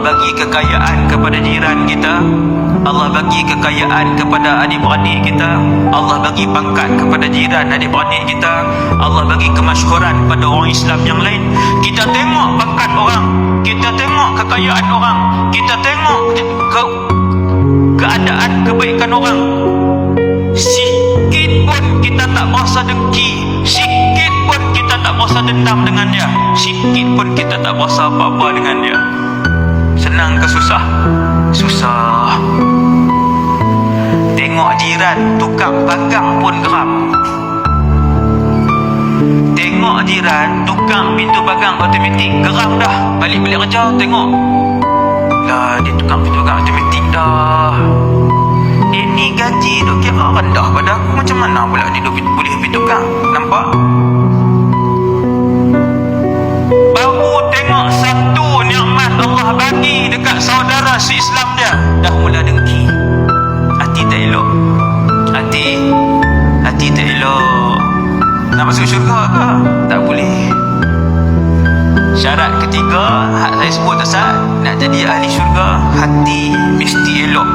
bagi kekayaan kepada jiran kita, Allah bagi kekayaan kepada adik-beradik kita, Allah bagi pangkat kepada jiran adik-beradik kita, Allah bagi kemasyhuran pada orang Islam yang lain. Kita tengok pangkat orang, kita tengok kekayaan orang, kita tengok keadaan kebaikan orang, sikit pun kita tak merasa dengki, sikit pun kita tak merasa dendam dengan dia, sikit pun kita tak merasa apa-apa dengan dia. Senang ke susah? Susah. Tengok jiran tukang pagang pun geram. Tengok jiran tukang pintu pagang automatik geram dah. Balik-balik kerja tengok, lah dia tukang pintu pagang automatik dah. Dia ni gaji duk kira rendah pada aku, macam mana pula dia boleh pintu tukang? Nampak? Baru tengok satu nikmat Allah bagi dekat saudara se-Islam dia, dah mula dengki. Hati tak elok. Hati tak elok. Nak masuk syurga ke? Tak boleh. Syarat ketiga hak saya sebut Ustaz, nak jadi ahli syurga, hati mesti elok.